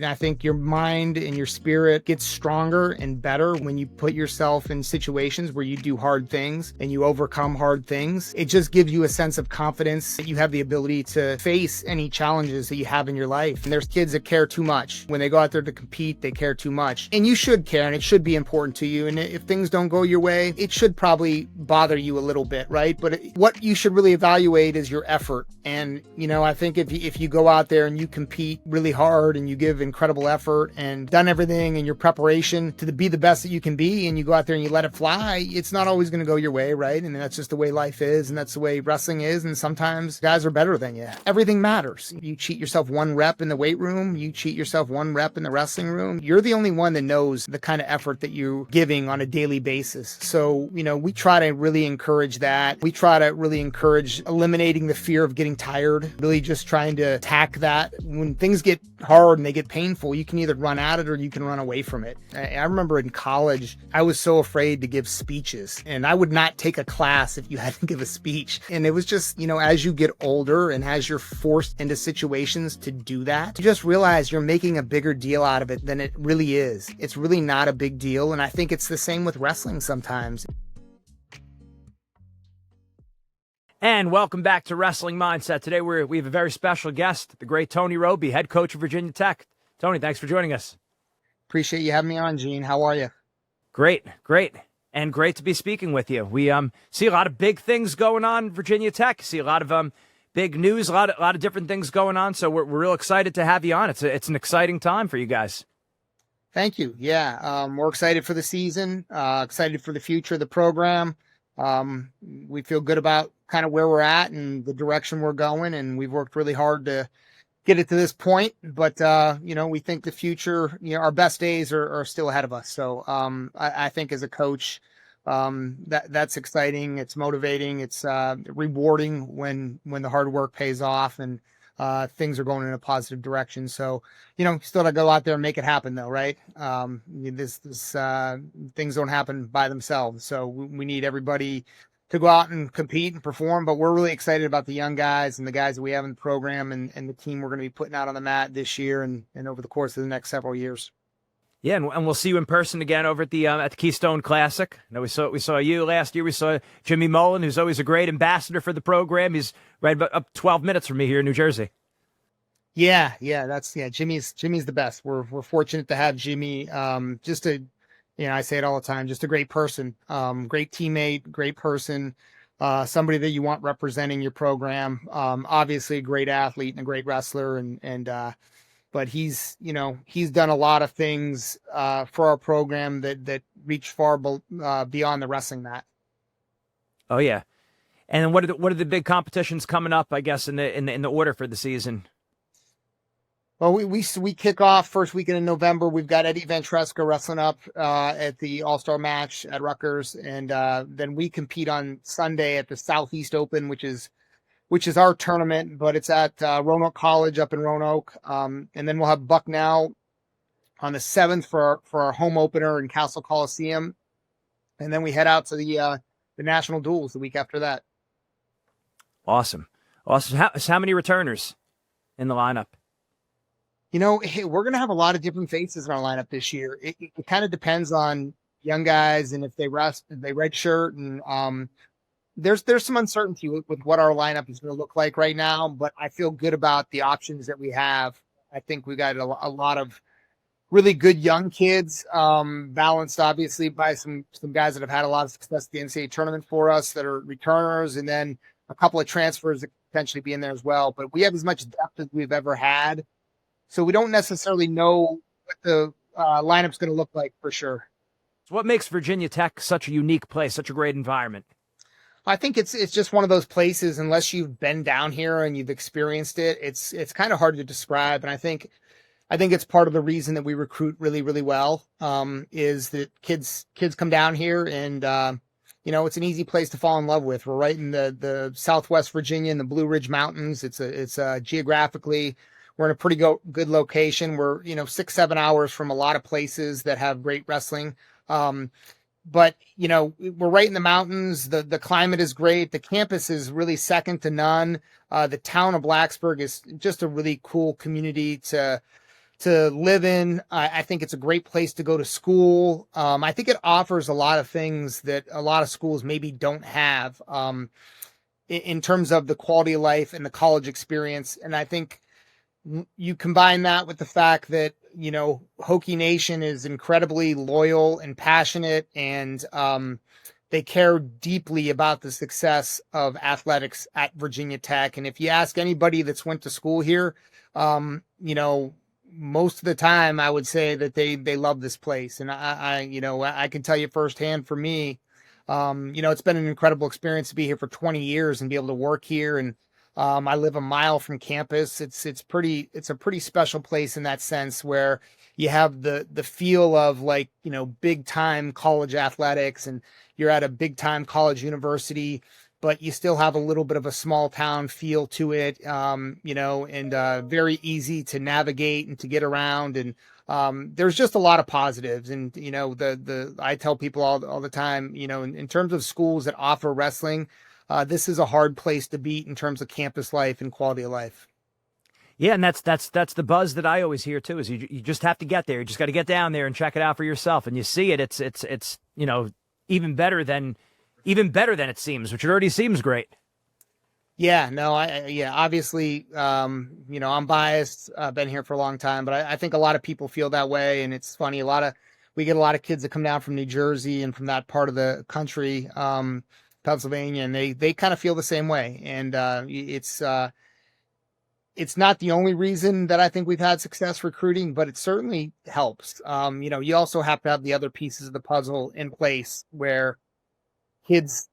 And I think your mind and your spirit gets stronger and better when you put yourself in situations where you do hard things and you overcome hard things. It just gives you a sense of confidence that you have the ability to face any challenges that you have in your life. And there's kids that care too much. When they go out there to compete, they care too much. And you should care, and it should be important to you. And if things don't go your way, it should probably bother you a little bit, right? But what you should really evaluate is your effort. And, I think if you go out there and you compete really hard and you give incredible effort and done everything in your preparation to be the best that you can be, and you go out there and you let it fly, it's not always going to go your way, right? And that's just the way life is, and that's the way wrestling is. And sometimes guys are better than you. Everything matters. You cheat yourself one rep in the weight room, you cheat yourself one rep in the wrestling room. You're the only one that knows the kind of effort that you're giving on a daily basis. So, we try to really encourage that. We try to really encourage eliminating the fear of getting tired, really just trying to attack that. When things get hard and they get painful, you can either run at it or you can run away from it. I remember in college, I was so afraid to give speeches, and I would not take a class if you had to give a speech. And it was just, as you get older and as you're forced into situations to do that, you just realize you're making a bigger deal out of it than it really is. It's really not a big deal. And I think it's the same with wrestling sometimes. And welcome back to Wrestling Mindset. Today we have a very special guest, the great Tony Robie, head coach of Virginia Tech. Tony, thanks for joining us. Appreciate you having me on, Gene. How are you? Great. And great to be speaking with you. We see a lot of big things going on in Virginia Tech. See a lot of big news, a lot of different things going on. So we're real excited to have you on. It's an exciting time for you guys. Thank you. Yeah, we're excited for the season, excited for the future of the program. We feel good about kind of where we're at and the direction we're going, and we've worked really hard to get it to this point. But we think the future, our best days are still ahead of us. So I think as a coach, that's exciting. It's motivating. It's rewarding when the hard work pays off and things are going in a positive direction. So, still got to go out there and make it happen though, right? This things don't happen by themselves. So we need everybody to go out and compete and perform, but we're really excited about the young guys and the guys that we have in the program and the team we're going to be putting out on the mat this year and over the course of the next several years. Yeah, and we'll see you in person again over at the Keystone Classic. We saw you last year. We saw Jimmy Mullen, who's always a great ambassador for the program. He's right about up 12 minutes from me here in New Jersey. Yeah, Jimmy's the best. We're fortunate to have Jimmy. I say it all the time, just a great person, great teammate, great person, somebody that you want representing your program. Obviously a great athlete and a great wrestler, but he's done a lot of things for our program that reach far beyond the wrestling mat. Oh yeah, and then what are the big competitions coming up? I guess in the order for the season. Well, we kick off first weekend in November. We've got Eddie Ventresca wrestling up at the All-Star match at Rutgers, and then we compete on Sunday at the Southeast Open, which is our tournament, but it's at Roanoke College up in Roanoke. And then we'll have Bucknell on the 7th for our home opener in Castle Coliseum, and then we head out to the National Duels the week after that. Awesome. How many returners in the lineup? We're going to have a lot of different faces in our lineup this year. It kind of depends on young guys and if they redshirt, and there's some uncertainty with what our lineup is going to look like right now, but I feel good about the options that we have. I think we got a lot of really good young kids, balanced obviously by some guys that have had a lot of success at the NCAA tournament for us that are returners, and then a couple of transfers that could potentially be in there as well. But we have as much depth as we've ever had. So we don't necessarily know what the lineup's going to look like for sure. So what makes Virginia Tech such a unique place, such a great environment? I think it's just one of those places, unless you've been down here and you've experienced it, it's kind of hard to describe. And I think it's part of the reason that we recruit really, really well, is that kids come down here and, it's an easy place to fall in love with. We're right in the Southwest Virginia in the Blue Ridge Mountains. It's geographically, we're in a pretty good location. We're, 6-7 hours from a lot of places that have great wrestling. But, we're right in the mountains. The climate is great. The campus is really second to none. The town of Blacksburg is just a really cool community to to live in. I think it's a great place to go to school. I think it offers a lot of things that a lot of schools maybe don't have, in terms of the quality of life and the college experience. And I think you combine that with the fact that, Hokie Nation is incredibly loyal and passionate, and they care deeply about the success of athletics at Virginia Tech. And if you ask anybody that's went to school here, most of the time I would say that they love this place. And I can tell you firsthand, for me, it's been an incredible experience to be here for 20 years and be able to work here. And I live a mile from campus. It's a pretty special place in that sense, where you have the feel of, like, big time college athletics, and you're at a big time college university, but you still have a little bit of a small town feel to it, and very easy to navigate and to get around. And there's just a lot of positives. And, I tell people all the time, in terms of schools that offer wrestling, this is a hard place to beat in terms of campus life and quality of life. Yeah, and that's the buzz that I always hear too. Is you just have to get there. You just got to get down there and check it out for yourself, and you see it. It's even better than it seems, which it already seems great. Yeah, no, obviously, I'm biased. I've been here for a long time, but I think a lot of people feel that way. And it's funny, we get a lot of kids that come down from New Jersey and from that part of the country, Pennsylvania, and they kind of feel the same way. And it's not the only reason that I think we've had success recruiting, but it certainly helps. You also have to have the other pieces of the puzzle in place, where kids,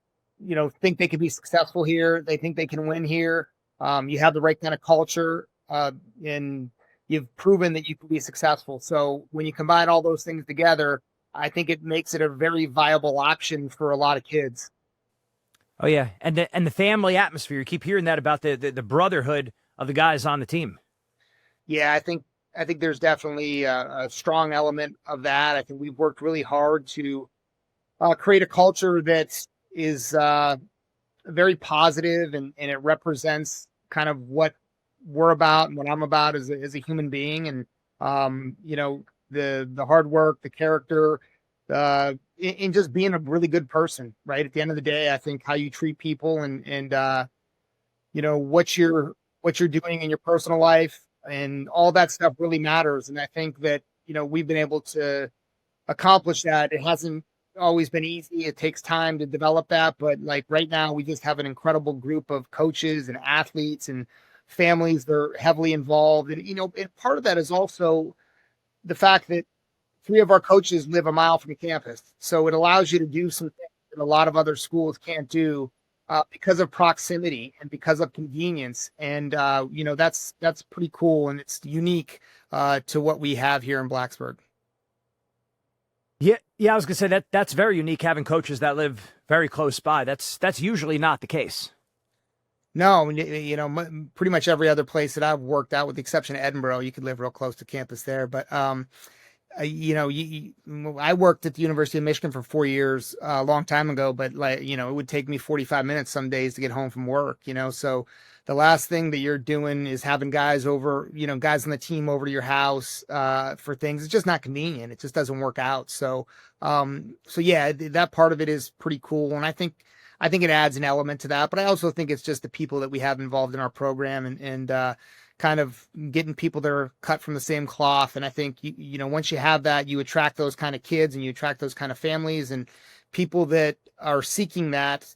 think they can be successful here. They think they can win here. You have the right kind of culture, and you've proven that you can be successful. So when you combine all those things together, I think it makes it a very viable option for a lot of kids. Oh yeah, and the family atmosphere. You keep hearing that about the brotherhood of the guys on the team. Yeah, I think there's definitely a strong element of that. I think we've worked really hard to create a culture that is very positive, and it represents kind of what we're about and what I'm about as a human being. And the hard work, the character, in just being a really good person, right? At the end of the day, I think how you treat people, and what you're doing in your personal life, and all that stuff really matters. And I think that, we've been able to accomplish that. It hasn't always been easy. It takes time to develop that. But like right now, we just have an incredible group of coaches and athletes and families that are heavily involved. And, and part of that is also the fact that 3 of our coaches live a mile from campus. So it allows you to do some things that a lot of other schools can't do, because of proximity and because of convenience. And, that's pretty cool. And it's unique to what we have here in Blacksburg. Yeah, I was gonna say that's very unique, having coaches that live very close by. That's usually not the case. No, pretty much every other place that I've worked out, with the exception of Edinburgh, you could live real close to campus there. But I worked at the University of Michigan for 4 years, a long time ago, but it would take me 45 minutes some days to get home from work, so the last thing that you're doing is having guys over, guys on the team over to your house, for things. It's just not convenient. It just doesn't work out. So yeah, that part of it is pretty cool. And I think it adds an element to that, but I also think it's just the people that we have involved in our program, and kind of getting people that are cut from the same cloth. And I think, once you have that, you attract those kind of kids, and you attract those kind of families, and people that are seeking that,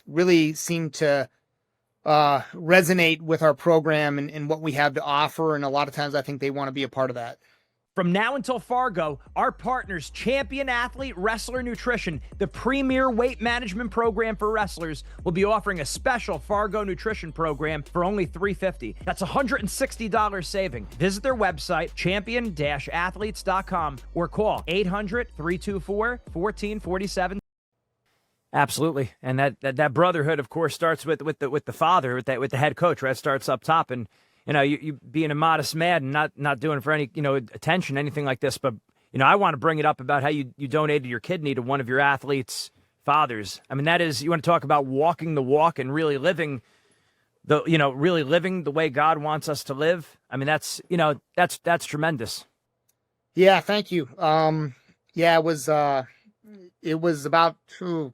really seem to resonate with our program and what we have to offer. And a lot of times I think they want to be a part of that. From now until Fargo, our partners, Champion Athlete Wrestler Nutrition, the premier weight management program for wrestlers, will be offering a special Fargo nutrition program for only $350. That's $160 saving. Visit their website, champion-athletes.com, or call 800-324-1447. Absolutely, and that brotherhood, of course, starts with the father, with the head coach. Right, starts up top, and you being a modest man and not doing it for any attention, anything like this. But I want to bring it up about how you donated your kidney to one of your athletes' fathers. I mean, that is, you want to talk about walking the walk and really living really living the way God wants us to live. I mean, that's tremendous. Yeah, thank you. Yeah, it was about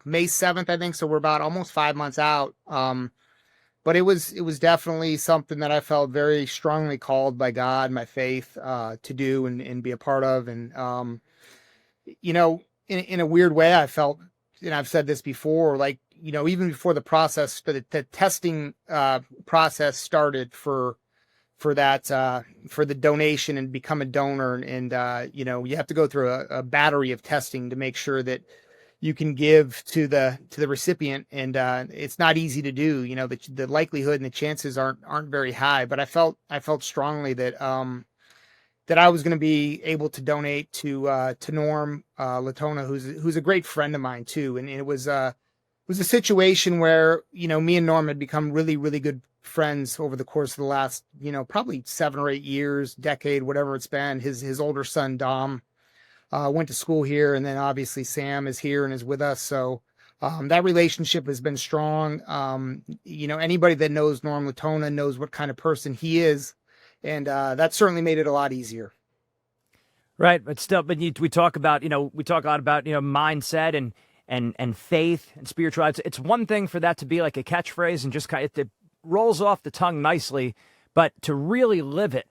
May 7th, I think. So we're about almost 5 months out. But it was definitely something that I felt very strongly called by God, my faith, to do and be a part of. And, you know, in a weird way, I felt, and I've said this before, like, even before the testing, process started for that, for the donation and become a donor. And, you have to go through a battery of testing to make sure that you can give to the recipient. And, it's not easy to do. The likelihood and the chances aren't very high, but I felt strongly that, that I was going to be able to donate to Norm, Latona, who's a great friend of mine too. And it was a situation where, me and Norm had become really, really good friends over the course of the last, probably 7 or 8 years, decade, whatever it's been. His older son, Dom, went to school here. And then obviously Sam is here and is with us. So, that relationship has been strong. Anybody that knows Norm Latona knows what kind of person he is. And, that certainly made it a lot easier. Right. But still, we talk about, we talk a lot about, mindset and faith and spirituality. It's one thing for that to be like a catchphrase and just it rolls off the tongue nicely, but to really live it,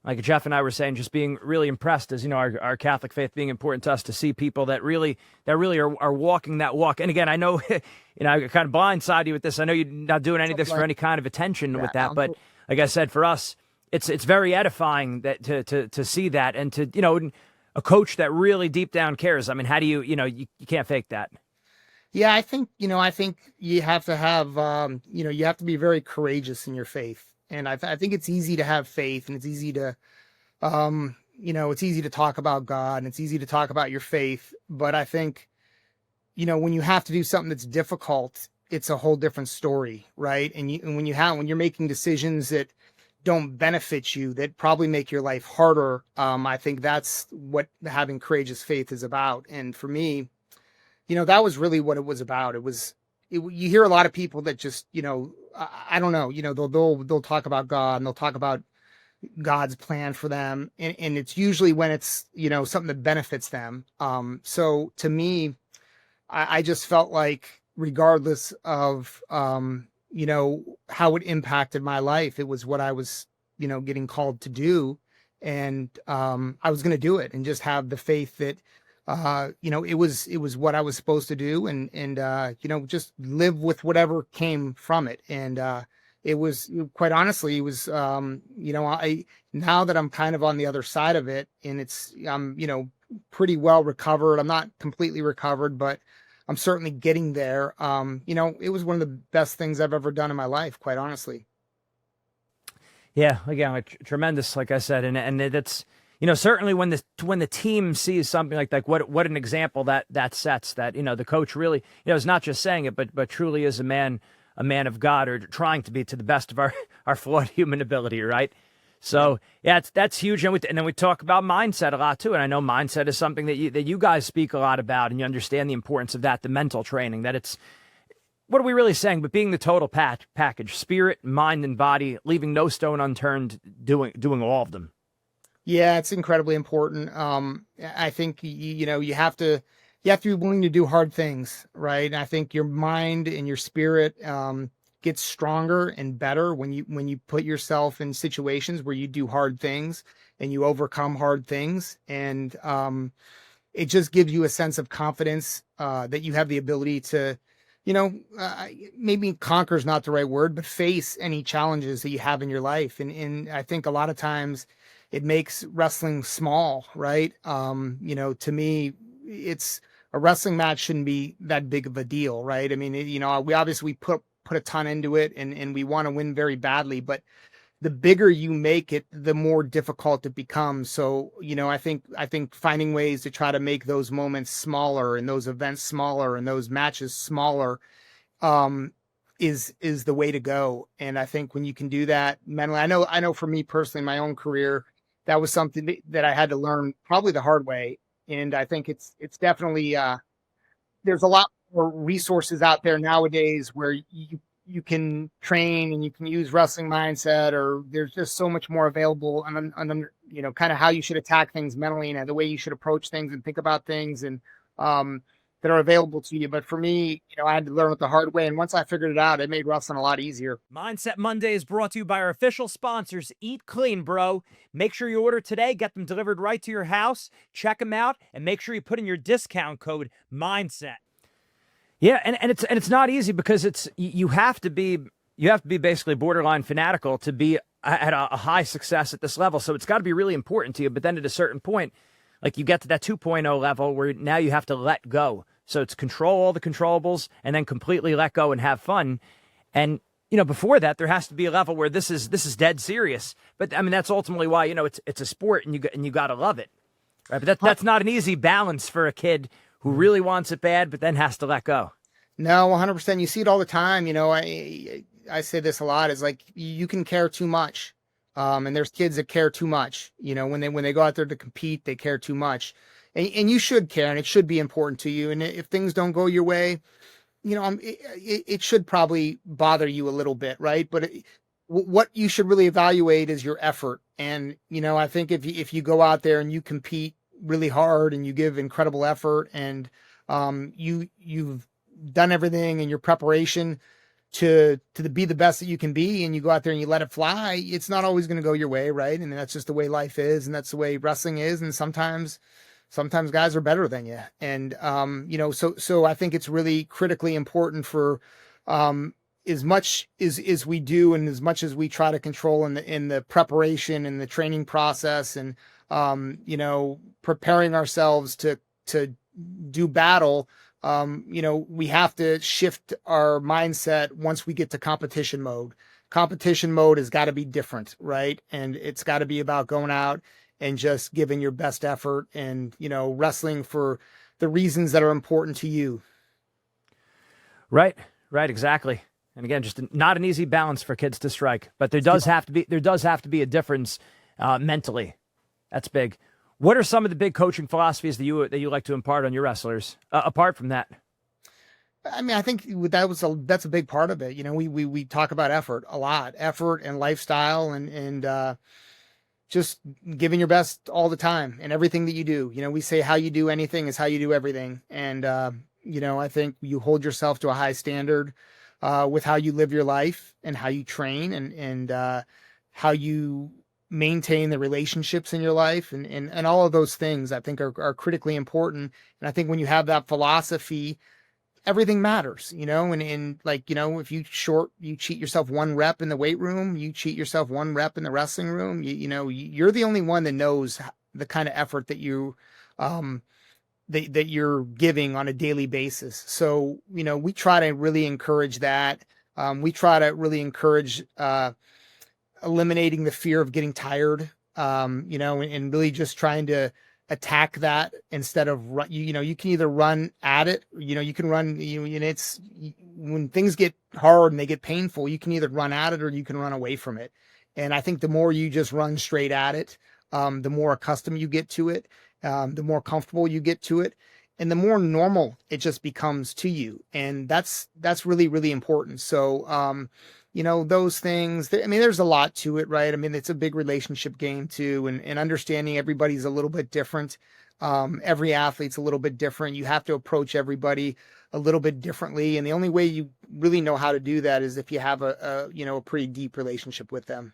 like Jeff and I were saying, just being really impressed as, our Catholic faith being important to us, to see people that really are walking that walk. And again, I know, I kind of blindside you with this. I know you're not doing any of this for any kind of attention with that, but like I said, for us, it's very edifying that to see that, and to, a coach that really deep down cares. I mean, how do you can't fake that. Yeah, I think you have to have, you have to be very courageous in your faith. And I think it's easy to have faith, and it's easy to, it's easy to talk about God, and it's easy to talk about your faith. But I think, when you have to do something that's difficult, it's a whole different story, right? And when you're making decisions that don't benefit you, that probably make your life harder, I think that's what having courageous faith is about. And for me, that was really what it was about. You hear a lot of people that just, I don't know, they'll talk about God, and they'll talk about God's plan for them. And it's usually when it's, something that benefits them. So to me, I just felt like, regardless of, how it impacted my life, it was what I was, getting called to do. And, I was going to do it, and just have the faith that, it was what I was supposed to do, and just live with whatever came from it. And, it was, quite honestly, it was, now that I'm kind of on the other side of it, and I'm pretty well recovered. I'm not completely recovered, but I'm certainly getting there. It was one of the best things I've ever done in my life, quite honestly. Yeah, again, like, tremendous, like I said, and that's, certainly when the team sees something like that, what an example that sets. That, the coach really, is not just saying it, but truly is a man of God, or trying to be, to the best of our flawed human ability, right? So yeah, that's huge. And then we talk about mindset a lot too. And I know mindset is something that you guys speak a lot about, and you understand the importance of that, the mental training, that it's, what are we really saying? But being the total package, spirit, mind, and body, leaving no stone unturned, doing all of them. Yeah, it's incredibly important. I think, you have to be willing to do hard things, right? And I think your mind and your spirit, gets stronger and better when you put yourself in situations where you do hard things and you overcome hard things. And, it just gives you a sense of confidence, that you have the ability to, maybe conquer is not the right word, but face any challenges that you have in your life. And I think a lot of times it makes wrestling small, right? To me, it's a wrestling match shouldn't be that big of a deal, right? I mean, we obviously put a ton into it, and we want to win very badly, but the bigger you make it, the more difficult it becomes. So, I think finding ways to try to make those moments smaller, and those events smaller, and those matches smaller, is the way to go. And I think when you can do that mentally, I know for me personally, in my own career, that was something that I had to learn probably the hard way. And I think it's definitely, there's a lot more resources out there nowadays where you can train and you can use wrestling mindset, or there's just so much more available on kind of how you should attack things mentally and the way you should approach things and think about things, and that are available to you. But for me, I had to learn it the hard way. And once I figured it out, it made wrestling a lot easier. Mindset Monday is brought to you by our official sponsors, Eat Clean, bro. Make sure you order today, get them delivered right to your house, check them out, and make sure you put in your discount code MINDSET. Yeah, and it's not easy, because you have to be basically borderline fanatical to be at a high success at this level. So it's got to be really important to you. But then at a certain point, like you get to that 2.0 level where now you have to let go. So it's control all the controllables and then completely let go and have fun. And before that, there has to be a level where this is dead serious. But I mean, that's ultimately why it's a sport, and you got to love it, right? But that's not an easy balance for a kid who really wants it bad, but then has to let go. No, 100%. You see it all the time. I say this a lot, is like, you can care too much. And there's kids that care too much. When they go out there to compete, they care too much. And you should care, and it should be important to you. And if things don't go your way, it should probably bother you a little bit, right? But what you should really evaluate is your effort. And, I think if you go out there and you compete really hard and you give incredible effort, and you've done everything in your preparation to be the best that you can be, and you go out there and you let it fly, it's not always going to go your way, right? And that's just the way life is, and that's the way wrestling is. And sometimes guys are better than you. And, so I think it's really critically important for, as much as we do, and as much as we try to control in the preparation and the training process, and, preparing ourselves to do battle, we have to shift our mindset once we get to competition mode. Competition mode has got to be different, right? And it's got to be about going out and just giving your best effort, and, wrestling for the reasons that are important to you. Right, exactly. And again, just not an easy balance for kids to strike, but there does have to be a difference mentally. That's big. What are some of the big coaching philosophies that you like to impart on your wrestlers, apart from that? I mean, I think that's a big part of it. We talk about effort a lot, effort and lifestyle, and just giving your best all the time and everything that you do. We say how you do anything is how you do everything. And, I think you hold yourself to a high standard with how you live your life and how you train, and how you maintain the relationships in your life, and all of those things I think are critically important. And I think when you have that philosophy, everything matters, and if you cheat yourself one rep in the weight room, you cheat yourself one rep in the wrestling room, you're the only one that knows the kind of effort that you, that you're giving on a daily basis. So, we try to really encourage that. We try to really encourage, eliminating the fear of getting tired, and really just trying to attack that instead of run. You can either run at it, you can run, it's when things get hard and they get painful, you can either run at it or you can run away from it. And I think the more you just run straight at it, the more accustomed you get to it, the more comfortable you get to it, and the more normal it just becomes to you. And that's really, really important. So, those things, there's a lot to it, right? It's a big relationship game too, and understanding everybody's a little bit different. Every athlete's a little bit different. You have to approach everybody a little bit differently. And the only way you really know how to do that is if you have a pretty deep relationship with them.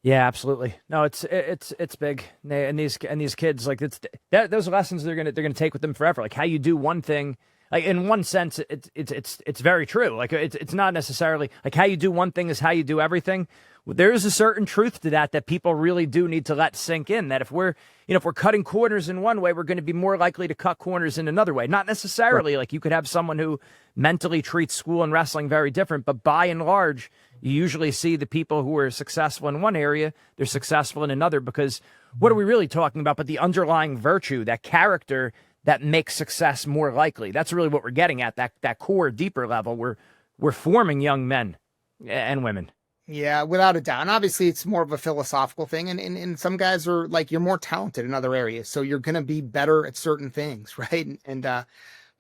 Yeah, absolutely. No, it's big. And these kids, like, those lessons they're gonna take with them forever. Like how you do one thing. Like in one sense, it's very true. Like it's not necessarily like how you do one thing is how you do everything. There is a certain truth to that people really do need to let sink in. That if we're cutting corners in one way, we're going to be more likely to cut corners in another way. Not necessarily like you could have someone who mentally treats school and wrestling very different, but by and large, you usually see the people who are successful in one area, they're successful in another. Because what are we really talking about? But the underlying virtue, that character that makes success more likely. That's really what we're getting at, that core, deeper level. We're forming young men and women. Yeah, without a doubt. And obviously, it's more of a philosophical thing. And some guys are like, you're more talented in other areas, so you're going to be better at certain things, right?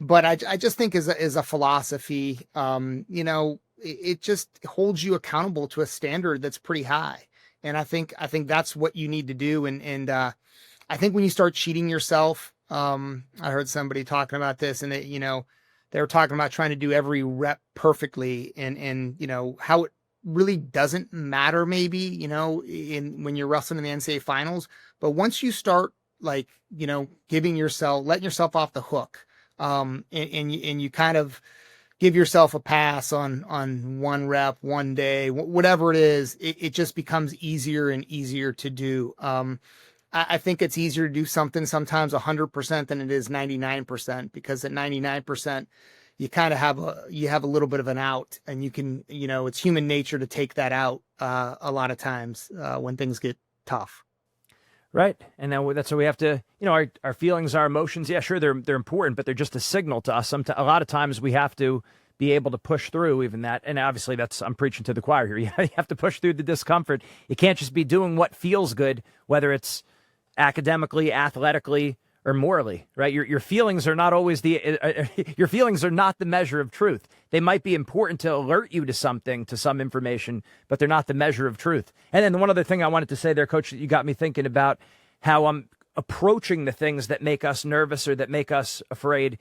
But I just think as a philosophy, it just holds you accountable to a standard that's pretty high. And I think that's what you need to do. And I think when you start cheating yourself, I heard somebody talking about this, and they were talking about trying to do every rep perfectly, and how it really doesn't matter maybe, in when you're wrestling in the NCAA finals. But once you start, like, letting yourself off the hook, and you kind of give yourself a pass on one rep, one day, whatever it is, it just becomes easier and easier to do. I think it's easier to do something sometimes 100% than it is 99%, because at 99%, you kind of have a little bit of an out, and you can, it's human nature to take that out a lot of times when things get tough. Right. And then that's what we have to, our feelings, our emotions. Yeah, sure. They're important, but they're just a signal to us. A lot of times we have to be able to push through even that. And obviously I'm preaching to the choir here. You have to push through the discomfort. You can't just be doing what feels good, whether it's academically, athletically, or morally, right? Your feelings are not always your feelings are not the measure of truth. They might be important to alert you to something, to some information, but they're not the measure of truth. And then one other thing I wanted to say there, Coach, that you got me thinking about how I'm approaching the things that make us nervous or that make us afraid.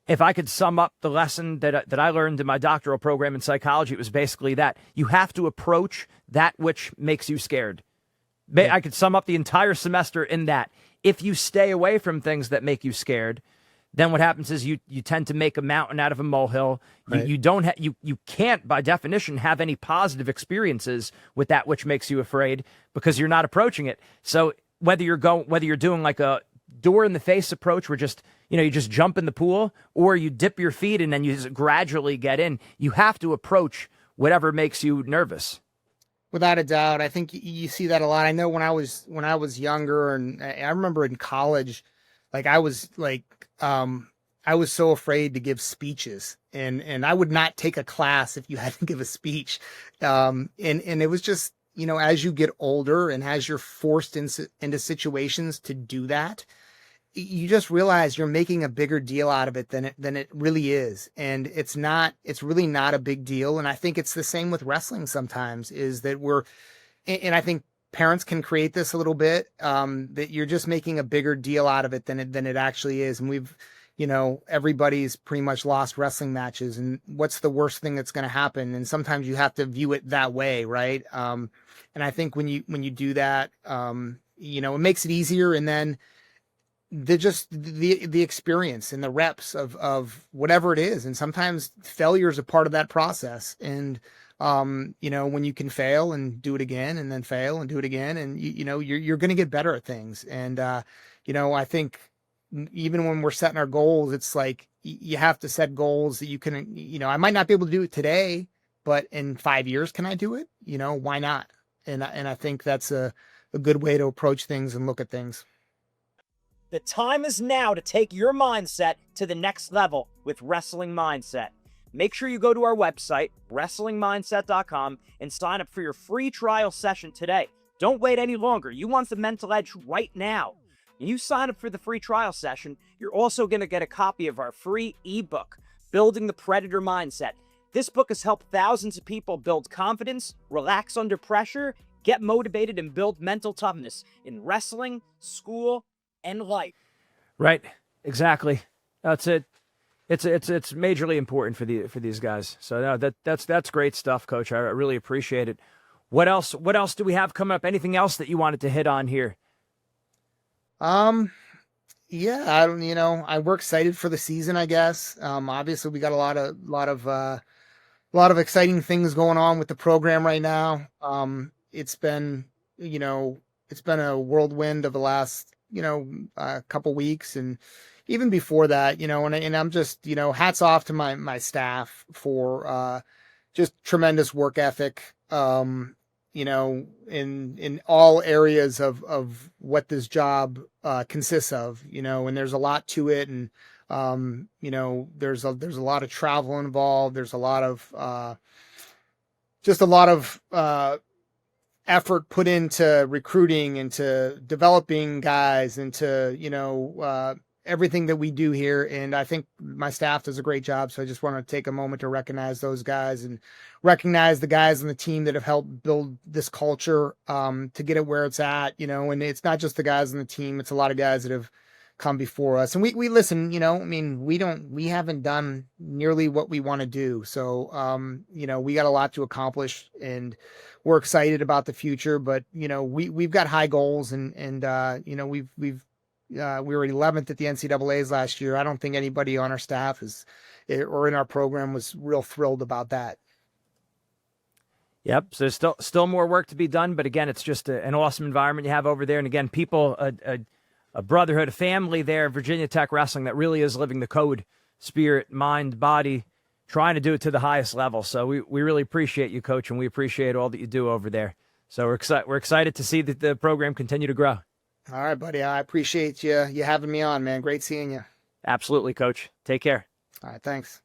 If I could sum up the lesson that I learned in my doctoral program in psychology, it was basically that you have to approach that which makes you scared. I could sum up the entire semester in that. If you stay away from things that make you scared, then what happens is you tend to make a mountain out of a molehill. Right. You can't, by definition, have any positive experiences with that which makes you afraid, because you're not approaching it. So whether you're doing like a door in the face approach, where you just jump in the pool, or you dip your feet and then you just gradually get in, you have to approach whatever makes you nervous. Without a doubt, I think you see that a lot. I know when I was younger, and I remember in college, like I was so afraid to give speeches, and I would not take a class if you had to give a speech. And it was just, as you get older and as you're forced into situations to do that, you just realize you're making a bigger deal out of it than it really is. And it's really not a big deal. And I think it's the same with wrestling sometimes, is that and I think parents can create this a little bit, that you're just making a bigger deal out of it than it actually is. And we've, everybody's pretty much lost wrestling matches, and what's the worst thing that's going to happen? And sometimes you have to view it that way. Right. And I think when you do that, it makes it easier. And then the experience and the reps of whatever it is. And sometimes failure is a part of that process. And, when you can fail and do it again, and then fail and do it again, and you're going to get better at things. And, I think even when we're setting our goals, it's like, you have to set goals that you can, I might not be able to do it today, but in 5 years, can I do it? Why not? And I think that's a good way to approach things and look at things. The time is now to take your mindset to the next level with Wrestling Mindset. Make sure you go to our website, wrestlingmindset.com, and sign up for your free trial session today. Don't wait any longer. You want the mental edge right now. When you sign up for the free trial session, you're also going to get a copy of our free ebook, Building the Predator Mindset. This book has helped thousands of people build confidence, relax under pressure, get motivated, and build mental toughness in wrestling, school, and life. Right. Exactly. That's it. It's majorly important for these guys. So no, that's great stuff, Coach. I really appreciate it. What else do we have coming up? Anything else that you wanted to hit on here? Yeah, we're excited for the season, I guess. Obviously we got a lot of exciting things going on with the program right now. It's been a whirlwind of the last, a couple weeks, and even before that, and I'm just, hats off to my staff for, just tremendous work ethic, in all areas of what this job, consists of, and there's a lot to it. And, there's a lot of travel involved. There's a lot of, effort put into recruiting, into developing guys, into, everything that we do here. And I think my staff does a great job. So I just want to take a moment to recognize those guys and recognize the guys on the team that have helped build this culture to get it where it's at, and it's not just the guys on the team. It's a lot of guys that have come before us, and we listen, we haven't done nearly what we want to do. So, we got a lot to accomplish, and we're excited about the future, but, we've got high goals, and we were 11th at the NCAAs last year. I don't think anybody on our staff or in our program was real thrilled about that. Yep. So there's still more work to be done, but again, it's just an awesome environment you have over there. And again, people, a brotherhood, a family there, Virginia Tech Wrestling, that really is living the code, spirit, mind, body, trying to do it to the highest level. So we really appreciate you, Coach, and we appreciate all that you do over there. So we're excited to see that the program continue to grow. All right, buddy. I appreciate you having me on, man. Great seeing you. Absolutely, Coach. Take care. All right. Thanks.